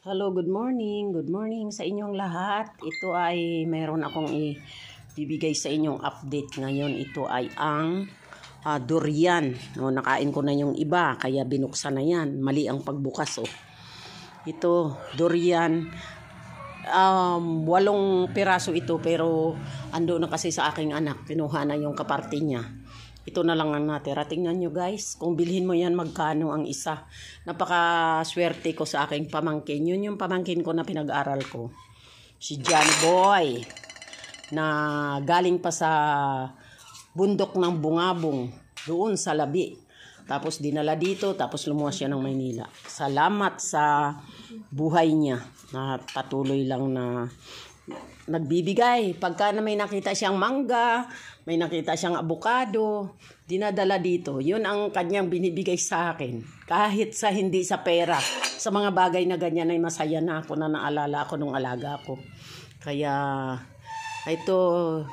Hello, good morning. Good morning sa inyong lahat. Ito ay mayroon akong ibibigay sa inyong update ngayon. Ito ay ang durian. No, nakain ko na yung iba, kaya binuksan na yan. Mali ang pagbukas. Oh. Ito, durian. 8 piraso ito, pero ando na kasi sa aking anak. Kinuha na yung kaparte niya. Ito na lang ang natira. Tingnan nyo guys, kung bilhin mo yan, magkano ang isa. Napaka-swerte ko sa aking pamangkin. Yun yung pamangkin ko na pinag-aral ko. Si John Boy. Na galing pa sa bundok ng Bungabong. Doon sa Labi. Tapos dinala dito, tapos lumuwas siya ng Maynila. Salamat sa buhay niya. Na patuloy lang na nagbibigay. Pagka na may nakita siyang mangga, may nakita siyang abukado, dinadala dito. Yun ang kanyang binibigay sa akin. Kahit sa hindi sa pera. Sa mga bagay na ganyan ay masaya na ako na naalala ako nung alaga ko. Kaya ito,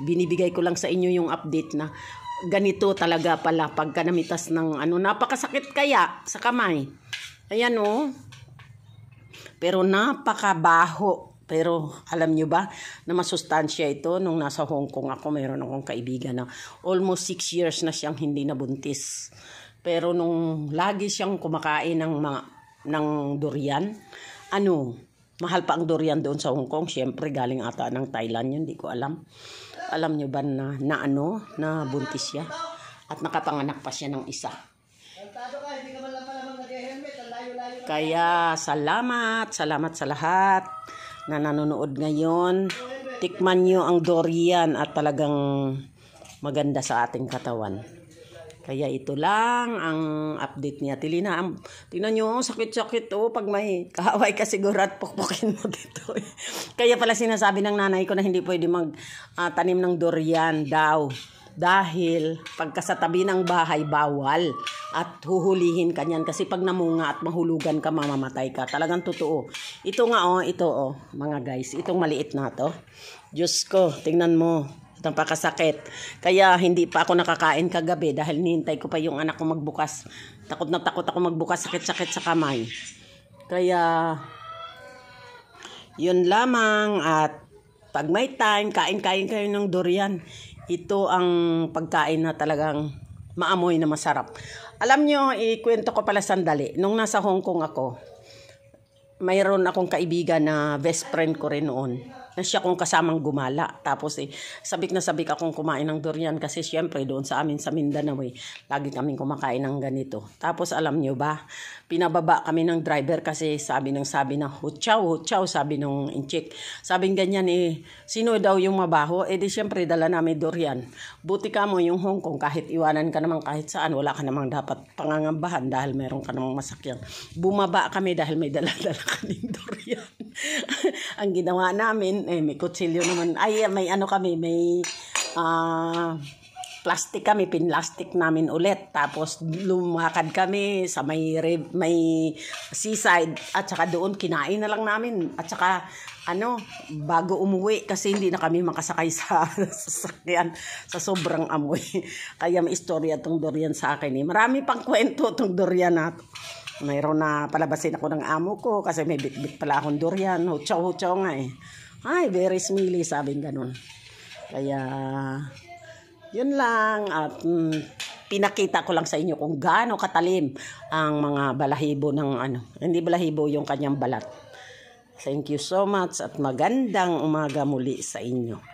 binibigay ko lang sa inyo yung update na ganito talaga pala pagka namitas ng napakasakit kaya sa kamay. Ayan oh. Pero napakabaho. Pero alam nyo ba na masustansya ito nung nasa Hong Kong ako, mayroon akong kaibigan na almost 6 years na siyang hindi nabuntis. Pero nung lagi siyang kumakain ng durian, mahal pa ang durian doon sa Hong Kong. Siyempre galing ata ng Thailand yun, hindi ko alam. Alam nyo ba na buntis siya? At nakapanganak pa siya ng isa. Kaya salamat sa lahat na nanonood ngayon. Tikman nyo ang durian at talagang maganda sa ating katawan. Kaya ito lang ang update niya. Tingnan nyo, sakit-sakit pag may kaaway ka siguro at pukpukin mo dito. Kaya pala sinasabi ng nanay ko na hindi pwede magtanim ng durian daw. Dahil pagka sa tabi ng bahay, bawal. At huhulihin ka niyan. Kasi pag namunga at mahulugan ka, mamamatay ka. Talagang totoo. Ito nga ito mga guys. Itong maliit na to. Diyos ko, tingnan mo. Itong pakasakit. Kaya hindi pa ako nakakain kagabi. Dahil nihintay ko pa yung anak ko magbukas. Takot na takot ako magbukas. Sakit-sakit sa kamay. Kaya yun lamang. At pag may time, kain-kain kayo ng durian. Ito ang pagkain na talagang maamoy na masarap. Alam nyo, ikwento ko pala sandali. Nung nasa Hong Kong ako, mayroon akong kaibigan na best friend ko rin noon. Na siya kong kasamang gumala. Tapos sabik na sabik akong kumain ng durian kasi syempre doon sa amin sa Mindanao lagi kaming kumakain ng ganito. Tapos alam nyo ba, pinababa kami ng driver kasi sabi na hutsaw, sabi nung inchik. Sabing ganyan sino daw yung mabaho? Di syempre dala namin durian. Buti ka mo yung Hong Kong kahit iwanan ka naman kahit saan, wala ka namang dapat pangangambahan dahil meron ka namang masakyan. Bumaba kami dahil may dala-dala kaming durian. Ang ginawa namin, may kutsilyo naman. May kami, may plastic kami, pinlastic namin ulit. Tapos lumakad kami sa may seaside at saka doon kinain na lang namin. At saka bago umuwi kasi hindi na kami makasakay sa sasakyan sa sobrang amoy. Kaya may istorya tong durian sa akin. Marami pang kwento tong durian na to. Mayroon na palabasin ako ng amo ko kasi may bit-bit pala akong durian. Hutsaw nga Ay, very smelly, sabing ganun. Kaya, yun lang. At pinakita ko lang sa inyo kung gaano katalim ang mga balahibo ng Hindi balahibo, yung kanyang balat. Thank you so much at magandang umaga muli sa inyo.